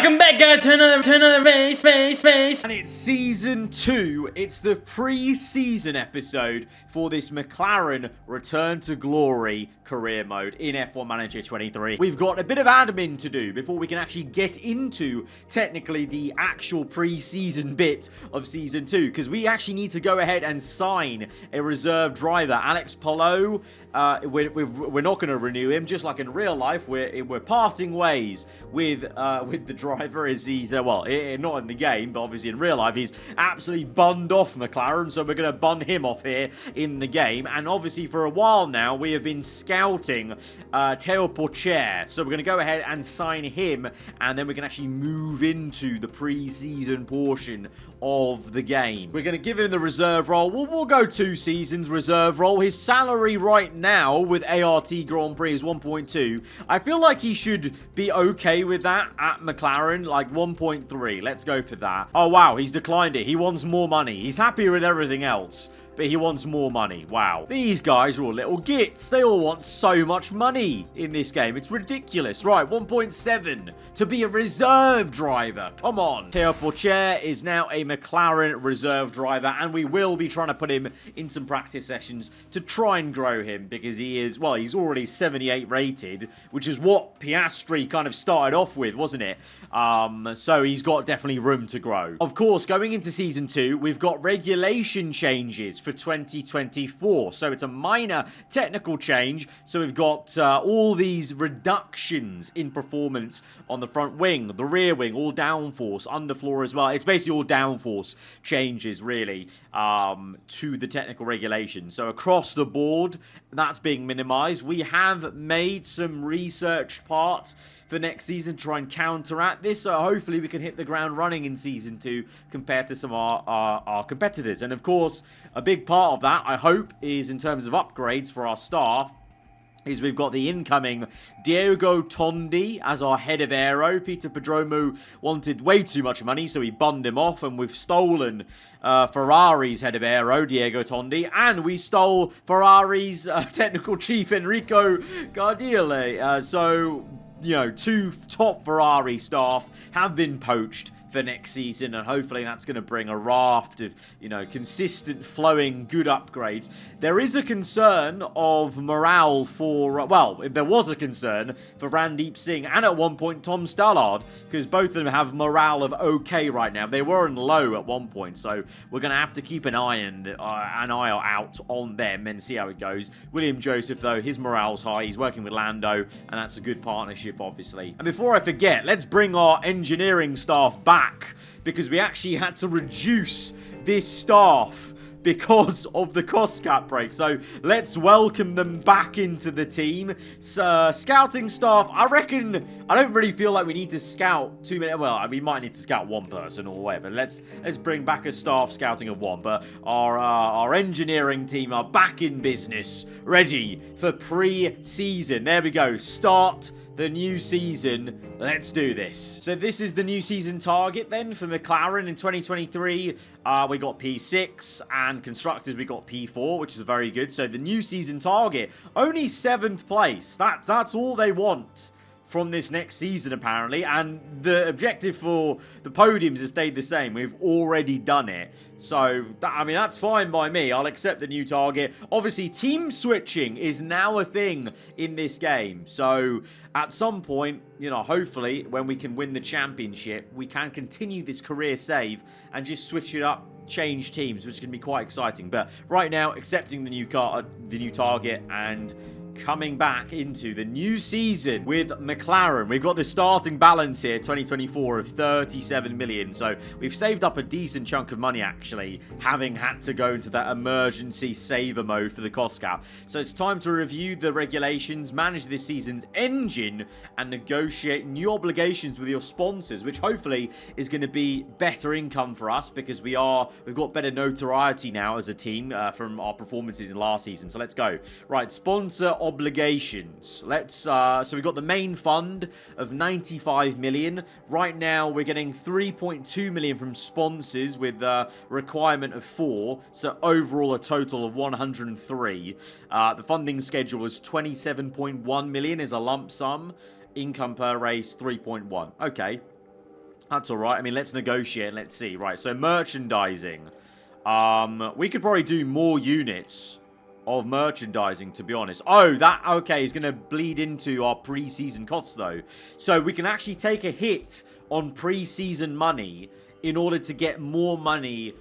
Welcome back, guys, to another race. And it's season 2. It's the pre-season episode for this McLaren Return to Glory career mode in F1 Manager 23. We've got a bit of admin to do before we can actually get into, technically, the actual pre-season bit of season 2, because we actually need to go ahead and sign a reserve driver. Alex Palou, we're not going to renew him, just like in real life. We're parting ways with the driver, as he's well, not in the game, but obviously in real life he's absolutely bunned off McLaren, so we're going to bun him off here in the game. And obviously for a while now we have been scouting Teo Porcher, so we're going to go ahead and sign him, and then we can actually move into the pre-season portion of the game. We're going to give him the reserve role. We'll go 2 seasons reserve role. His salary right now with ART Grand Prix is 1.2. I feel like he should be okay with that at McLaren, like 1.3. Let's go for that. Oh wow, he's declined it. He wants more money. He's happy with everything else, but he wants more money. Wow. These guys are all little gits. They all want so much money in this game. It's ridiculous. Right, 1.7 to be a reserve driver. Come on. Teo Porcher is now a McLaren reserve driver, and we will be trying to put him in some practice sessions to try and grow him, because he is, well, he's already 78 rated, which is what Piastri kind of started off with, wasn't it? So he's got definitely room to grow. Of course, going into season 2, we've got regulation changes for 2024. So it's a minor technical change. So we've got all these reductions in performance on the front wing, the rear wing, all downforce, underfloor as well. It's basically all downforce changes, really, to the technical regulations. So across the board, that's being minimized. We have made some research parts for next season to try and counteract this, so hopefully we can hit the ground running in season 2 compared to some of our competitors. And of course, a big part of that, I hope, is in terms of upgrades for our staff, is we've got the incoming Diego Tondi as our head of aero. Peter Pedromo wanted way too much money, so he bunned him off, and we've stolen Ferrari's head of aero, Diego Tondi, and we stole Ferrari's technical chief, Enrico Gardile. So, you know, 2 top Ferrari staff have been poached for next season, and hopefully that's going to bring a raft of, you know, consistent, flowing, good upgrades. There is a concern of morale for, well, if there was a concern for Randeep Singh and at one point Tom Stallard, because both of them have morale of okay right now. They were in low at one point, so we're going to have to keep an eye out on them and see how it goes. William Joseph, though, his morale's high. He's working with Lando, and that's a good partnership, obviously. And before I forget, let's bring our engineering staff back, because we actually had to reduce this staff because of the cost cap break. So let's welcome them back into the team. So, scouting staff, I reckon, I don't really feel like we need to scout too many. Well, we might need to scout 1 person or whatever. Let's bring back a staff scouting of 1. But our engineering team are back in business, ready for pre-season. There we go. Start the new season. Let's do this. So this is the new season target then for McLaren in 2023. We got P6, and constructors we got P4, which is very good. So the new season target, only 7th place. That's all they want from this next season, apparently, and the objective for the podiums has stayed the same. We've already done it, so I mean, that's fine by me. I'll accept the new target. Obviously, team switching is now a thing in this game, so at some point, you know, hopefully when we can win the championship, we can continue this career save and just switch it up, change teams, which can be quite exciting. But right now, accepting the new target and coming back into the new season with McLaren. We've got the starting balance here, 2024, of 37 million. So we've saved up a decent chunk of money, actually, having had to go into that emergency saver mode for the cost cap. So it's time to review the regulations, manage this season's engine, and negotiate new obligations with your sponsors, which hopefully is going to be better income for us, because we've got better notoriety now as a team from our performances in last season. So let's go. Right, sponsor obligations. So we've got the main fund of 95 million. Right now we're getting 3.2 million from sponsors with a requirement of 4, so overall a total of 103. The funding schedule is 27.1 million as a lump sum. Income per race 3.1. Okay. That's all right. I mean, let's negotiate. Let's see. Right, so merchandising. We could probably do more units of merchandising, to be honest. Oh, that, okay, is going to bleed into our pre-season costs, though. So we can actually take a hit on pre-season money in order to get more money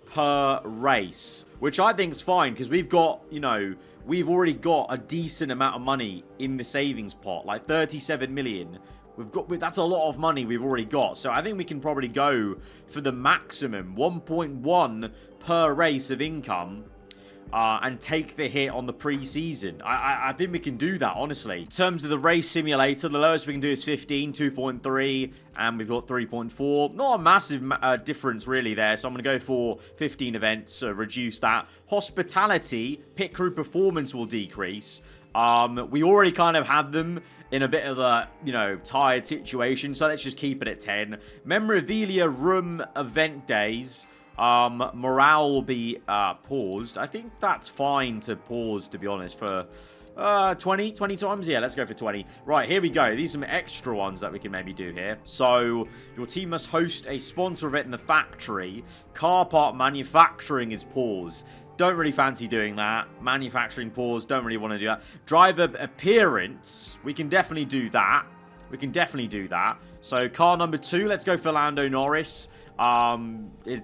per race, which I think is fine, because we've got, you know, we've already got a decent amount of money in the savings pot, like 37 million. That's a lot of money we've already got. So I think we can probably go for the maximum 1.1 per race of income. And take the hit on the pre-season. I think we can do that, honestly. In terms of the race simulator, the lowest we can do is 15, 2.3, and we've got 3.4. Not a massive difference, really, there. So I'm going to go for 15 events, so reduce that. Hospitality, pit crew performance will decrease. We already kind of had them in a bit of a, you know, tired situation, so let's just keep it at 10. Memorabilia room event days. Morale will be paused. I think that's fine to pause, to be honest, for 20 times. Yeah, let's go for 20. Right, here we go. These are some extra ones that we can maybe do here. So your team must host a sponsor event in the factory. Car part manufacturing is paused. Don't really fancy doing that. Manufacturing pause. Don't really want to do that. Driver appearance. We can definitely do that. So car number 2, let's go for Lando Norris.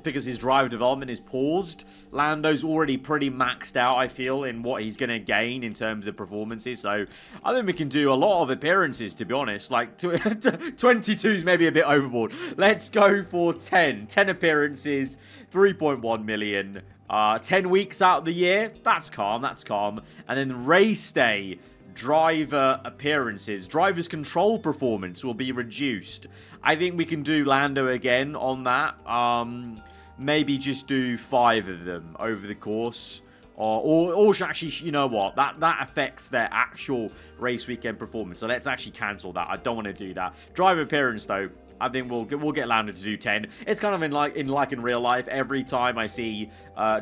Because his driver development is paused. Lando's already pretty maxed out, I feel, in what he's going to gain in terms of performances. So I think we can do a lot of appearances, to be honest. Like 22 is maybe a bit overboard. Let's go for 10. 10 appearances, 3.1 million. 10 weeks out of the year. That's calm. And then race day. Driver appearances. Driver's control performance will be reduced. I think we can do Lando again on that. Maybe just do 5 of them over the course. Or actually, you know what? That affects their actual race weekend performance. So let's actually cancel that. I don't want to do that. Driver appearance, though. I think we'll get Lando to do 10. It's kind of in real life. Every time I see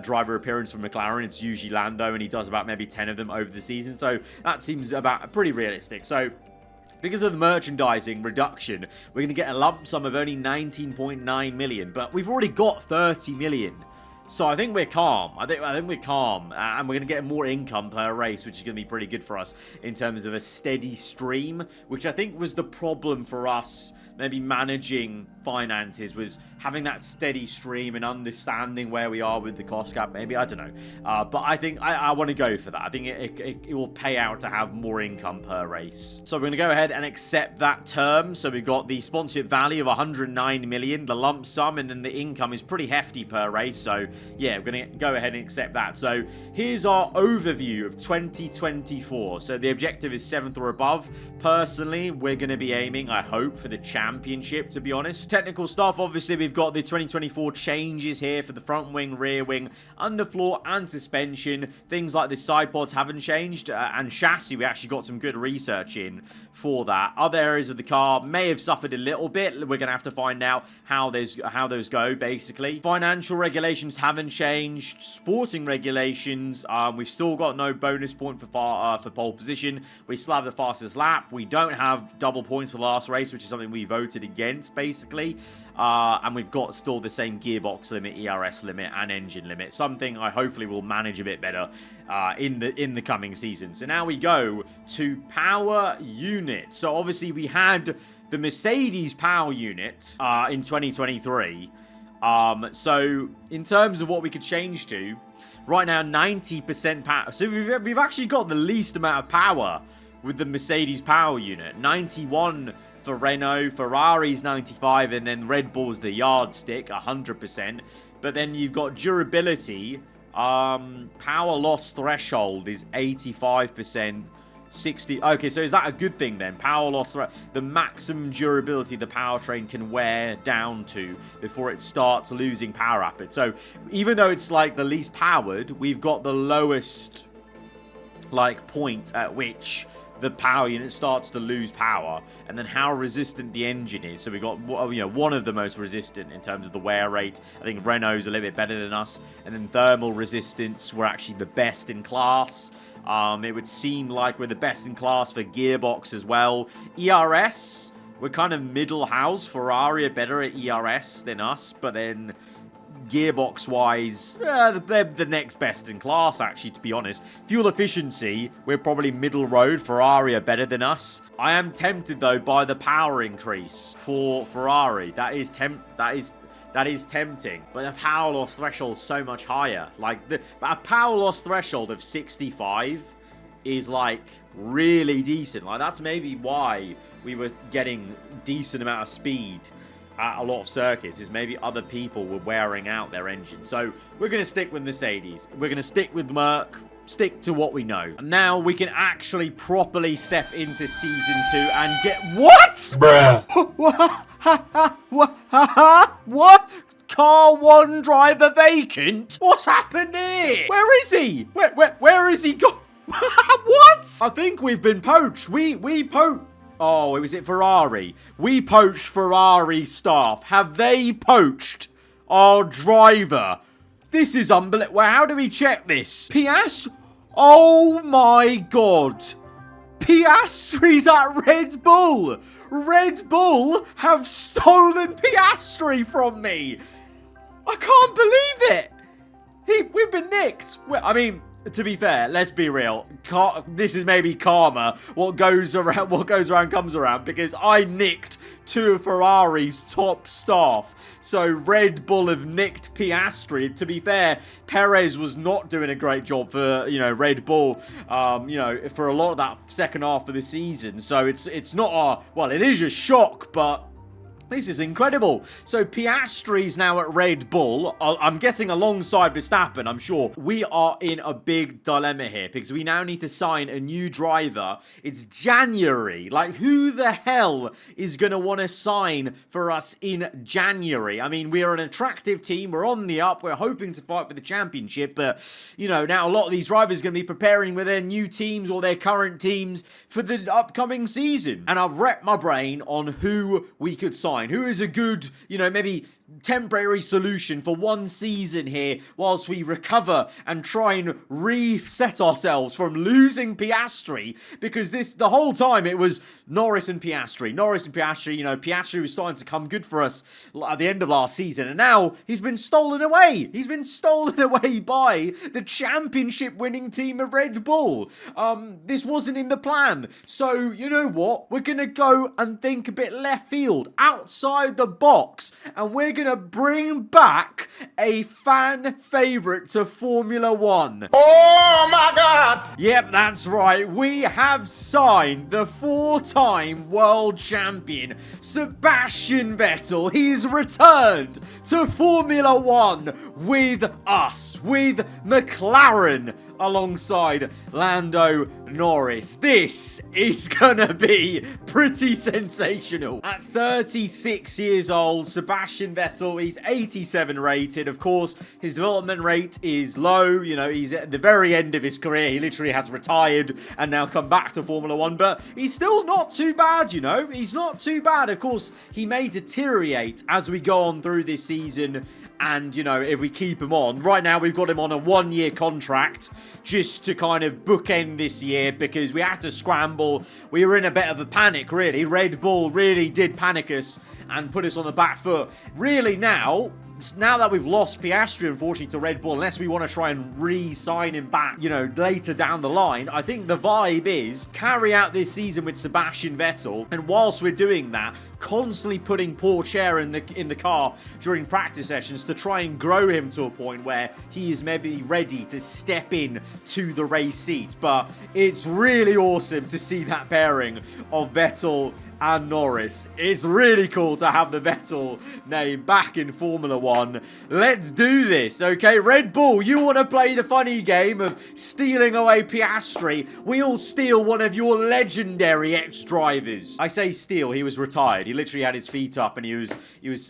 driver appearance from McLaren, it's usually Lando, and he does about maybe 10 of them over the season. So that seems about pretty realistic. So because of the merchandising reduction, we're going to get a lump sum of only 19.9 million, but we've already got 30 million. So I think we're calm. I think we're calm, and we're going to get more income per race, which is going to be pretty good for us in terms of a steady stream, which I think was the problem for us. Maybe managing finances was having that steady stream and understanding where we are with the cost cap. Maybe, I don't know. But I think I want to go for that. I think it will pay out to have more income per race. So we're going to go ahead and accept that term. So we've got the sponsorship value of 109 million, the lump sum, and then the income is pretty hefty per race. So yeah, we're going to go ahead and accept that. So here's our overview of 2024. So the objective is 7th or above. Personally, we're going to be aiming, I hope, for the championship, to be honest. Technical stuff, obviously, we've got the 2024 changes here for the front wing, rear wing, underfloor, and suspension. Things like the side pods haven't changed, and chassis, we actually got some good research in for that. Other areas of the car may have suffered a little bit. We're going to have to find out how those go, basically. Financial regulations haven't changed. Sporting regulations, we've still got no bonus point for pole position. We still have the fastest lap. We don't have double points for the last race, which is something we voted against, basically. And we've got still the same gearbox limit, ERS limit, and engine limit. Something I hopefully will manage a bit better in the coming season. So now we go to power unit. So obviously we had the Mercedes power unit in 2023. So in terms of what we could change to, right now 90% power. So we've actually got the least amount of power with the Mercedes power unit. 91 for Renault, Ferrari's 95, and then Red Bull's the yardstick, 100%. But then you've got durability. Power loss threshold is 85%. 60. Okay, so is that a good thing then? Power loss, the maximum durability the powertrain can wear down to before it starts losing power rapid. So even though it's like the least powered, we've got the lowest like point at which the power unit starts to lose power, and then how resistant the engine is. So we got, you know, one of the most resistant in terms of the wear rate. I think Renault's a little bit better than us, and then thermal resistance, we're actually the best in class. It would seem like we're the best in class for gearbox as well. ERS, we're kind of middle house. Ferrari are better at ERS than us, but then gearbox-wise, they're the next best in class, actually, to be honest. Fuel efficiency, we're probably middle road. Ferrari are better than us. I am tempted, though, by the power increase for Ferrari. That is tempting, but the power loss threshold is so much higher. Like, a power loss threshold of 65 is, like, really decent. Like, that's maybe why we were getting decent amount of speed at a lot of circuits, is maybe other people were wearing out their engine. So we're going to stick with Mercedes. We're going to stick with Merc, stick to what we know. And now we can actually properly step into Season 2 and get... What? Bruh. What? Car 1 driver vacant? What's happened here? Where is he? Where is he gone? What? I think we've been poached. We poached. Oh, was it Ferrari? We poached Ferrari staff. Have they poached our driver? This is unbelievable. Well, how do we check this? Piastri? Oh my god. Piastri's at Red Bull. Red Bull have stolen Piastri from me. I can't believe it. We've been nicked. Well, I mean, to be fair, let's be real. This is maybe karma. What goes around comes around, because I nicked 2 of Ferrari's top staff. So Red Bull have nicked Piastri. To be fair, Perez was not doing a great job for, Red Bull, for a lot of that second half of the season. So it's not it is a shock, but this is incredible. So Piastri's now at Red Bull. I'm guessing alongside Verstappen, I'm sure. We are in a big dilemma here, because we now need to sign a new driver. It's January. Like, who the hell is going to want to sign for us in January? I mean, we are an attractive team. We're on the up. We're hoping to fight for the championship. But, now a lot of these drivers are going to be preparing with their new teams or their current teams for the upcoming season. And I've wrecked my brain on who we could sign. Who is a good, maybe temporary solution for one season here whilst we recover and try and reset ourselves from losing Piastri, because the whole time it was Norris and Piastri. Piastri was starting to come good for us at the end of last season, and now he's been stolen away. He's been stolen away by the championship winning team of Red Bull. This wasn't in the plan. So, you know what? We're going to go and think a bit left field, outside the box, and we're going to bring back a fan favorite to Formula 1. Oh my god! Yep, that's right. We have signed the 4-time world champion, Sebastian Vettel. He's returned to Formula 1 with us, with McLaren, alongside Lando Norris. This is gonna be pretty sensational. At 36 years old, Sebastian Vettel, he's 87 rated. Of course, his development rate is low. He's at the very end of his career. He literally has retired and now come back to Formula 1, but he's still not too bad, He's not too bad. Of course, he may deteriorate as we go on through this season. And, if we keep him on, right now we've got him on a 1-year contract just to kind of bookend this year, because we had to scramble. We were in a bit of a panic, really. Red Bull really did panic us and put us on the back foot. Really now that we've lost Piastri, unfortunately, to Red Bull, unless we want to try and re-sign him back, later down the line, I think the vibe is carry out this season with Sebastian Vettel, and whilst we're doing that, constantly putting poor Chair in the car during practice sessions to try and grow him to a point where he is maybe ready to step in to the race seat. But it's really awesome to see that pairing of Vettel and Norris. It's really cool to have the Vettel name back in Formula 1. Let's do this, okay? Red Bull, you want to play the funny game of stealing away Piastri? We'll steal one of your legendary ex-drivers. I say steal, he was retired. He literally had his feet up and he was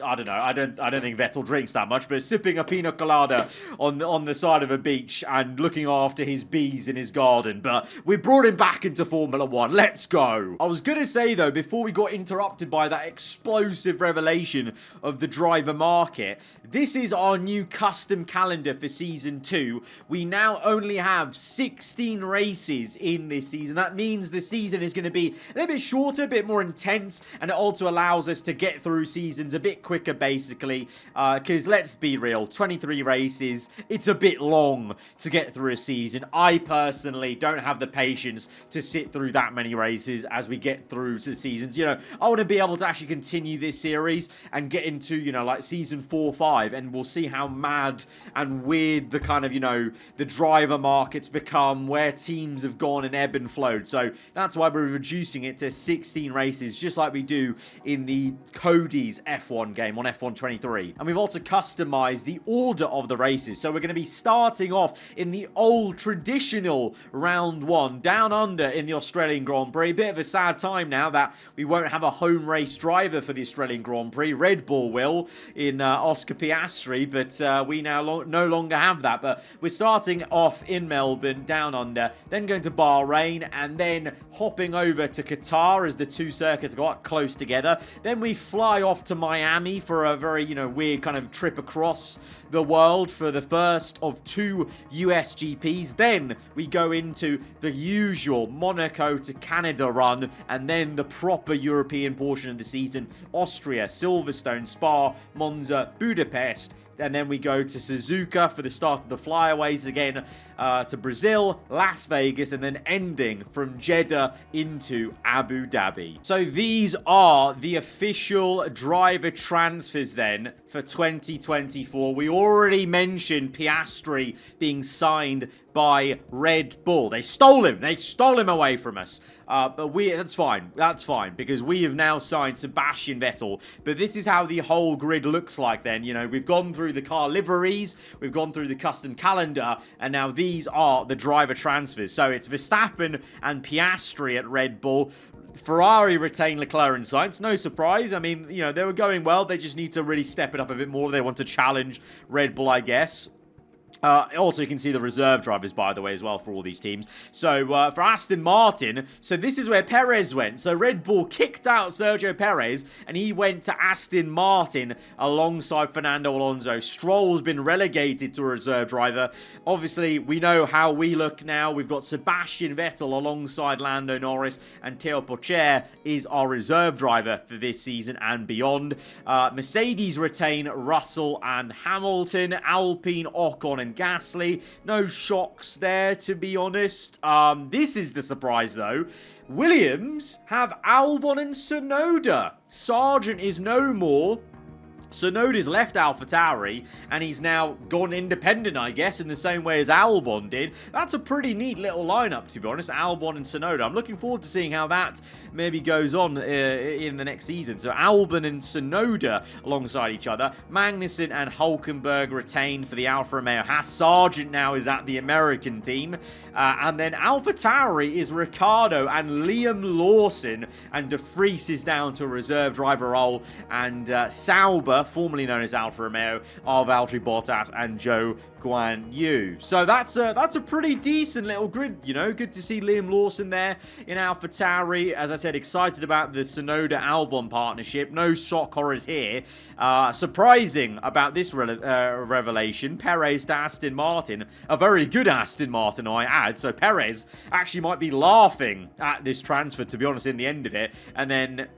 I don't know, I don't think Vettel drinks that much, but sipping a pina colada on the side of a beach and looking after his bees in his garden. But we brought him back into Formula 1. Let's go. I was going to say, though, before before we got interrupted by that explosive revelation of the driver market, this is our new custom calendar for Season 2. We now only have 16 races in this season. That means the season is going to be a little bit shorter, a bit more intense, and it also allows us to get through seasons a bit quicker, basically, because let's be real, 23 races, it's a bit long to get through a season. I personally don't have the patience to sit through that many races as we get through to the seasons. You know, I want to be able to actually continue this series and get into, you know, like Season 4, 5, and we'll see how mad and weird the kind of, you know, the driver markets become, where teams have gone and ebb and flowed. So that's why we're reducing it to 16 races, just like we do in the Cody's F1 game on F1 23. And we've also customized the order of the races. So we're going to be starting off in the old traditional round 1 down under in the Australian Grand Prix. Bit of a sad time now that we won't have a home race driver for the Australian Grand Prix. Red Bull will in Oscar Piastri, but we now no longer have that. But we're starting off in Melbourne down under, then going to Bahrain, and then hopping over to Qatar as the two circuits got close together. Then we fly off to Miami for a very, you know, weird kind of trip across the world for the first of 2 US GPs. Then we go into the usual Monaco to Canada run, and then the proper European portion of the season: Austria, Silverstone, Spa, Monza, Budapest. And then we go to Suzuka for the start of the flyaways again, to Brazil, Las Vegas, and then ending from Jeddah into Abu Dhabi. So these are the official driver transfers then for 2024. We already mentioned Piastri being signed by Red Bull. They stole him. They stole him away from us. But that's fine. That's fine, because we have now signed Sebastian Vettel. But this is how the whole grid looks like then. You know, we've gone through the car liveries, we've gone through the custom calendar, and now these are the driver transfers. So it's Verstappen and Piastri at Red Bull. Ferrari retain Leclerc and Sainz. No surprise. I mean, you know, they were going well. They just need to really step it up a bit more. They want to challenge Red Bull, I guess. Also, you can see the reserve drivers, by the way, as well for all these teams. So, for Aston Martin, so this is where Perez went. So, Red Bull kicked out Sergio Perez, and he went to Aston Martin alongside Fernando Alonso. Stroll's been relegated to a reserve driver. Obviously, we know how we look now. We've got Sebastian Vettel alongside Lando Norris, and Théo Pourchaire is our reserve driver for this season and beyond. Mercedes retain Russell and Hamilton. Alpine, Ocon, and Gasly. No shocks there, to be honest. This is the surprise, though. Williams have Albon and Tsunoda. Sargent is no more. Tsunoda's left AlphaTauri, and he's now gone independent, I guess, in the same way as Albon did. That's a pretty neat little lineup, to be honest, Albon and Tsunoda. I'm looking forward to seeing how that maybe goes on in the next season. So Albon and Tsunoda alongside each other. Magnussen and Hulkenberg retained for the Alfa Romeo Haas. Sargent now is at the American team. And then AlphaTauri is Ricciardo and Liam Lawson, and De Vries is down to a reserve driver role, and Sauber, formerly known as Alfa Romeo, are Valtteri Bottas and Zhou Guan Yu. So that's a pretty decent little grid, you know. Good to see Liam Lawson there in AlphaTauri. As I said, excited about the Tsunoda-Albon partnership. No shock horrors here. Surprising about this revelation, Perez to Aston Martin. A very good Aston Martin, I add. So Perez actually might be laughing at this transfer, to be honest, in the end of it. And then,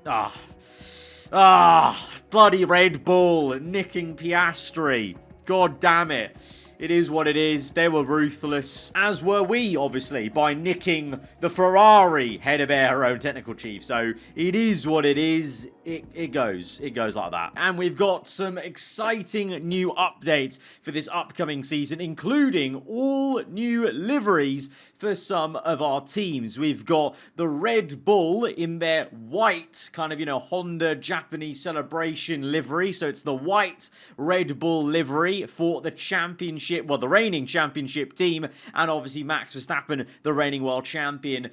bloody Red Bull nicking Piastri. God damn it. It is what it is. They were ruthless, as were we, obviously, by nicking the Ferrari head of aero and technical chief. So it is what it is. It goes like that. And we've got some exciting new updates for this upcoming season, including all new liveries for some of our teams. We've got the Red Bull in their white kind of, you know, Honda Japanese celebration livery. So it's the white Red Bull livery for the championship, well, the reigning championship team, and obviously Max Verstappen, the reigning world champion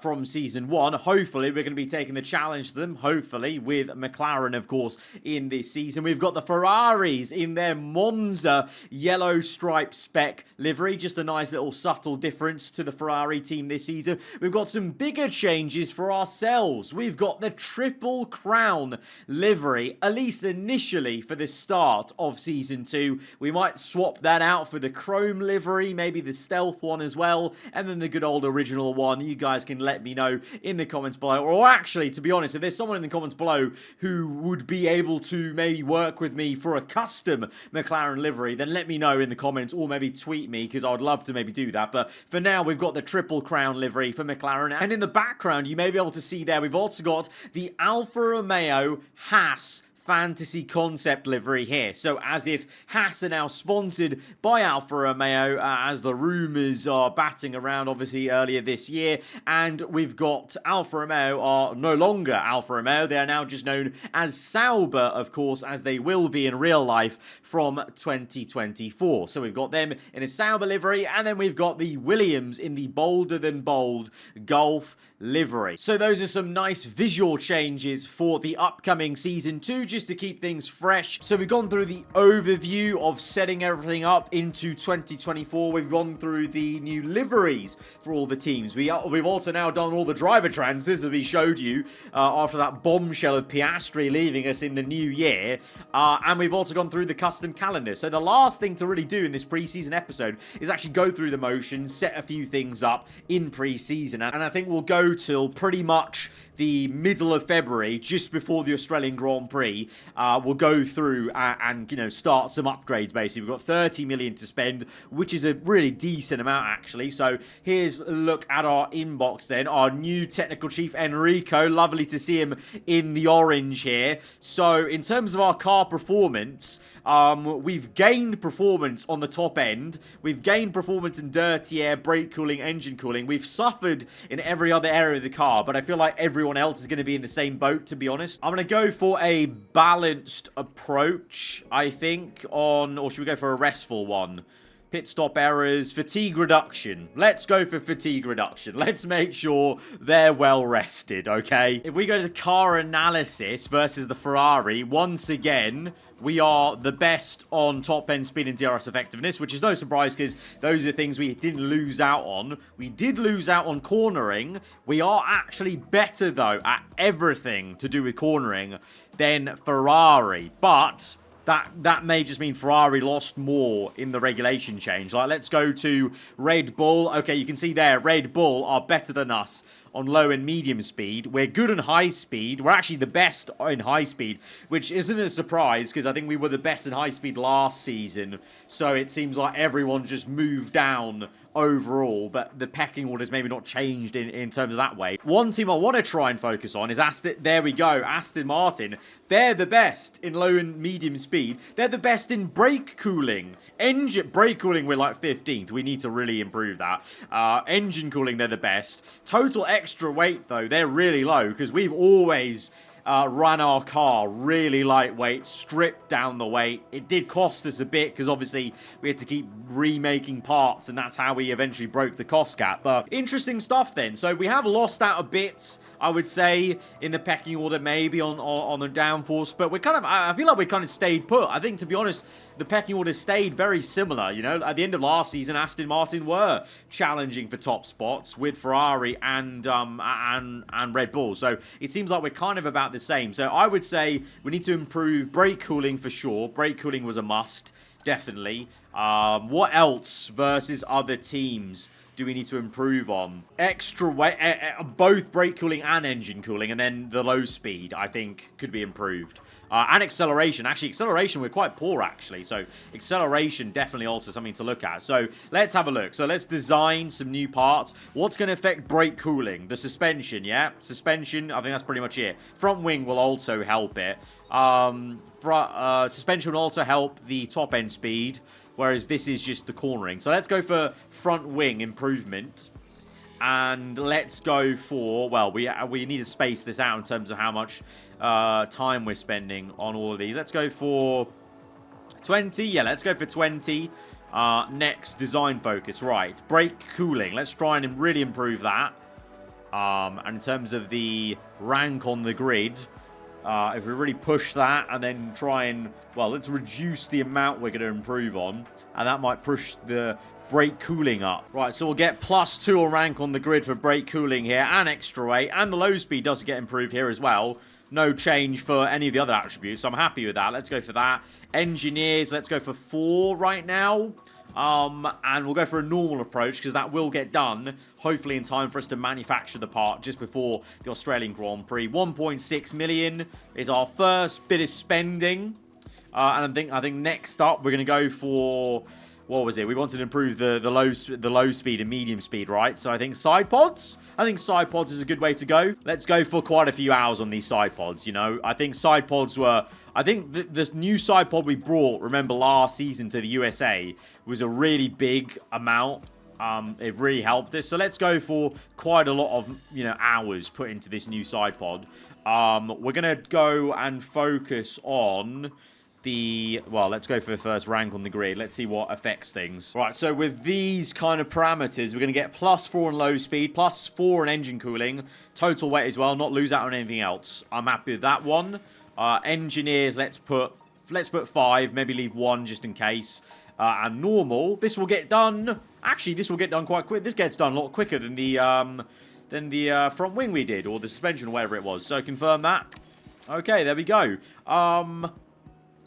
from season 1. Hopefully, we're going to be taking the challenge to them, hopefully, with with McLaren, of course, in this season. We've got the Ferraris in their Monza yellow stripe spec livery. Just a nice little subtle difference to the Ferrari team this season. We've got some bigger changes for ourselves. We've got the Triple Crown livery, at least initially for the start of Season 2. We might swap that out for the Chrome livery, maybe the Stealth one as well, and then the good old original one. You guys can let me know in the comments below. Or actually, to be honest, if there's someone in the comments below who would be able to maybe work with me for a custom McLaren livery, then let me know in the comments, or maybe tweet me, because I would love to maybe do that. But for now, we've got the Triple Crown livery for McLaren. And in the background, you may be able to see there, we've also got the Alfa Romeo Haas fantasy concept livery here. So as if Haas are now sponsored by Alfa Romeo, as the rumours are batting around obviously earlier this year, and we've got Alfa Romeo are no longer Alfa Romeo. They are now just known as Sauber, of course, as they will be in real life from 2024. So we've got them in a Sauber livery, and then we've got the Williams in the bolder than bold Golf livery. So those are some nice visual changes for the upcoming Season 2, just to keep things fresh. So we've gone through the overview of setting everything up into 2024. We've gone through the new liveries for all the teams. We've also now done all the driver transfers, as we showed you after that bombshell of Piastri leaving us in the new year. And we've also gone through the custom calendar. So the last thing to really do in this preseason episode is actually go through the motions, set a few things up in preseason. And I think we'll go till pretty much the middle of February, just before the Australian Grand Prix. We'll go through and you know, start some upgrades. Basically, we've got 30 million to spend, which is a really decent amount actually. So here's a look at our inbox then. Our new technical chief Enrico, lovely to see him in the orange here. So in terms of our car performance, we've gained performance on the top end. We've gained performance in dirty air, brake cooling, engine cooling. We've suffered in every other area of the car, but I feel like everyone else is going to be in the same boat, to be honest. I'm going to go for a balanced approach, I think, or should we go for a restful one? Pit stop errors, fatigue reduction. Let's go for fatigue reduction. Let's make sure they're well rested, okay? If we go to the car analysis versus the Ferrari, once again, we are the best on top end speed and DRS effectiveness, which is no surprise because those are things we didn't lose out on. We did lose out on cornering. We are actually better, though, at everything to do with cornering than Ferrari, but that may just mean Ferrari lost more in the regulation change. Like, let's go to Red Bull. Okay, you can see there, Red Bull are better than us on low and medium speed. We're good on high speed. We're actually the best in high speed, which isn't a surprise because I think we were the best in high speed last season. So it seems like everyone just moved down overall, but the pecking order's maybe not changed in terms of that way. One team I want to try and focus on is there we go, Aston Martin. They're the best in low and medium speed. They're the best in brake cooling. Brake cooling, we're like 15th. We need to really improve that. Engine cooling, they're the best. Total extra weight, though, they're really low because we've always run our car really lightweight, stripped down the weight. It did cost us a bit because obviously we had to keep remaking parts, and that's how we eventually broke the cost gap. But interesting stuff then. So we have lost out a bit, I would say, in the pecking order, maybe on the downforce, but we're kind of, I feel like we kind of stayed put. I think, to be honest, the pecking order stayed very similar. You know, at the end of last season, Aston Martin were challenging for top spots with Ferrari and Red Bull. So it seems like we're kind of about the same. So I would say we need to improve brake cooling for sure. Brake cooling was a must, definitely. What else versus other teams do we need to improve on? Extra weight, both brake cooling and engine cooling, and then the low speed, I think, could be improved. And acceleration. Actually, acceleration, we're quite poor, actually. So acceleration, definitely also something to look at. So let's have a look. So let's design some new parts. What's going to affect brake cooling? The suspension, yeah? Suspension, I think that's pretty much it. Front wing will also help it. Suspension will also help the top end speed, whereas this is just the cornering. So let's go for front wing improvement. And let's go for, well, we need to space this out in terms of how much time we're spending on all of these. Let's go for 20. Yeah, let's go for 20. Next, design focus. Right, brake cooling. Let's try and really improve that. And in terms of the rank on the grid, If we really push that and then try and, well, let's reduce the amount we're going to improve on. And that might push the brake cooling up. Right, so we'll get +2 on rank on the grid for brake cooling here and extra weight. And the low speed does get improved here as well. No change for any of the other attributes, so I'm happy with that. Let's go for that. Engineers, let's go for 4 right now. And we'll go for a normal approach because that will get done, hopefully in time for us to manufacture the part just before the Australian Grand Prix. 1.6 million is our first bit of spending. And I think next up we're going to go for, what was it? We wanted to improve the low speed and medium speed, right? So I think side pods. I think side pods is a good way to go. Let's go for quite a few hours on these side pods, you know. I think side pods were... I think this new side pod we brought, remember last season to the USA, was a really big amount. It really helped us. So let's go for quite a lot of, you know, hours put into this new side pod. We're going to go and focus on... well, let's go for the first rank on the grid. Let's see what affects things. Right, so with these kind of parameters, we're going to get +4 on low speed, +4 on engine cooling, total weight as well, not lose out on anything else. I'm happy with that one. Engineers, let's put 5, maybe leave 1 just in case. And normal, this will get done. Actually, this will get done quite quick. This gets done a lot quicker than the front wing we did, or the suspension, whatever it was. So confirm that. Okay, there we go.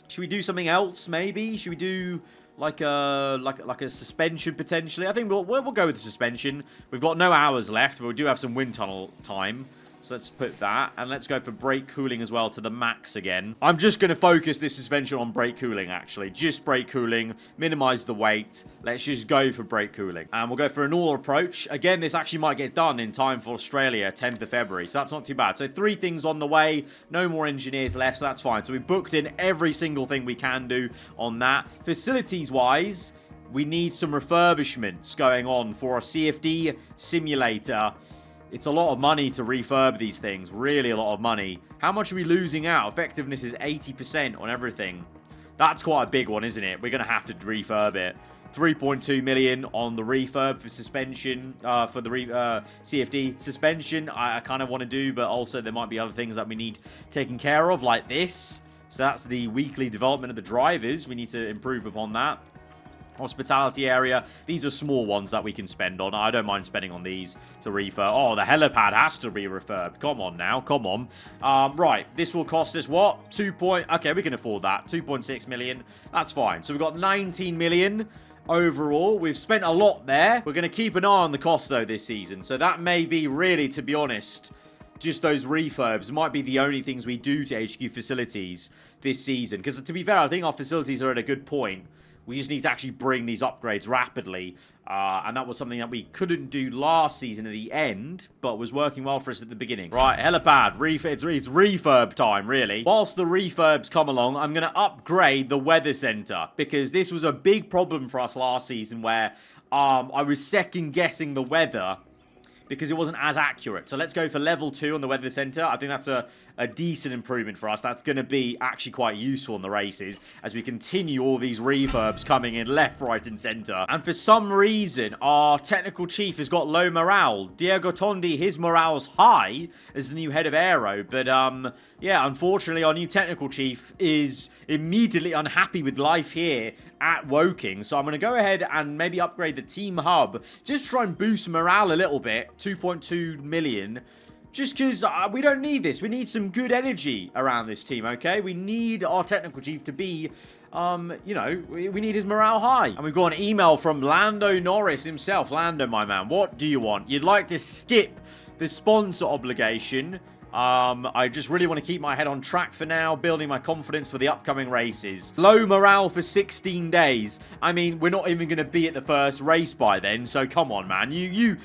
Should we do something else, maybe? Should we do like a suspension, potentially? I think we'll go with the suspension. We've got no hours left, but we do have some wind tunnel time. So let's put that. And let's go for brake cooling as well to the max again. I'm just going to focus this suspension on brake cooling, actually. Just brake cooling. Minimize the weight. Let's just go for brake cooling. And we'll go for a normal approach. Again, this actually might get done in time for Australia, 10th of February. So that's not too bad. So 3 things on the way. No more engineers left, so that's fine. So we booked in every single thing we can do on that. Facilities-wise, we need some refurbishments going on for a CFD simulator. It's a lot of money to refurb these things. Really a lot of money. How much are we losing out? Effectiveness is 80% on everything. That's quite a big one, isn't it? We're going to have to refurb it. 3.2 million on the refurb for suspension, for the CFD suspension. I kind of want to do, but also there might be other things that we need taken care of, like this. So that's the weekly development of the drivers. We need to improve upon that. Hospitality area. These are small ones that we can spend on. I don't mind spending on these to refurb. Oh, the helipad has to be refurbed. Come on now. Come on. Right. This will cost us what? Okay, we can afford that. 2.6 million. That's fine. So we've got 19 million overall. We've spent a lot there. We're going to keep an eye on the cost, though, this season. So that may be really, to be honest, just those refurbs might be the only things we do to HQ facilities this season. Because, to be fair, I think our facilities are at a good point. We just need to actually bring these upgrades rapidly. And that was something that we couldn't do last season at the end, but was working well for us at the beginning. Right, helipad. It's refurb time, really. Whilst the refurbs come along, I'm going to upgrade the weather center, because this was a big problem for us last season where I was second-guessing the weather because it wasn't as accurate. So let's go for level 2 on the weather center. I think that's a decent improvement for us. That's going to be actually quite useful in the races as we continue all these refurbs coming in left, right, and center. And for some reason, our technical chief has got low morale. Diego Tondi, his morale's high as the new head of aero. But, yeah, unfortunately, our new technical chief is immediately unhappy with life here at Woking. So I'm going to go ahead and maybe upgrade the team hub just to try and boost morale a little bit. 2.2 million. Just because we don't need this. We need some good energy around this team, okay? We need our technical chief to be, you know, we need his morale high. And we've got an email from Lando Norris himself. Lando, my man, what do you want? You'd like to skip the sponsor obligation. I just really want to keep my head on track for now, building my confidence for the upcoming races. Low morale for 16 days. I mean, we're not even going to be at the first race by then, so come on, man. You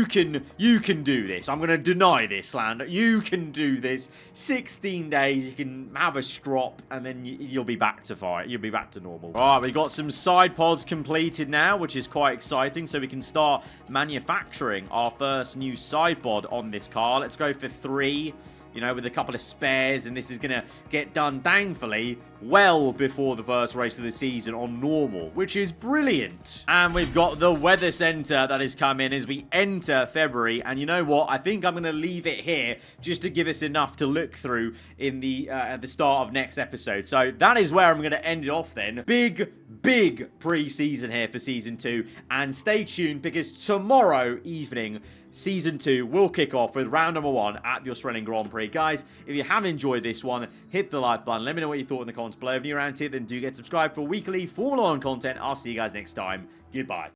can do this. I'm going to deny this, Lando. You can do this. 16 days, you can have a strop, and then you'll be back to fire. You'll be back to normal. All right, we've got some side pods completed now, which is quite exciting, so we can start manufacturing our first new side pod on this car. Let's go for 3. you know, with a couple of spares, and this is going to get done, thankfully, well before the first race of the season on normal, which is brilliant. And we've got the weather center that has come in as we enter February, and you know what? I think I'm going to leave it here just to give us enough to look through in the at the start of next episode. So that is where I'm going to end it off then. Big pre-season here for Season 2, and stay tuned because tomorrow evening, Season 2 will kick off with round number 1 at the Australian Grand Prix. Guys, if you have enjoyed this one, hit the like button. Let me know what you thought in the comments below. If you're around here, then do get subscribed for weekly Formula 1 content. I'll see you guys next time. Goodbye.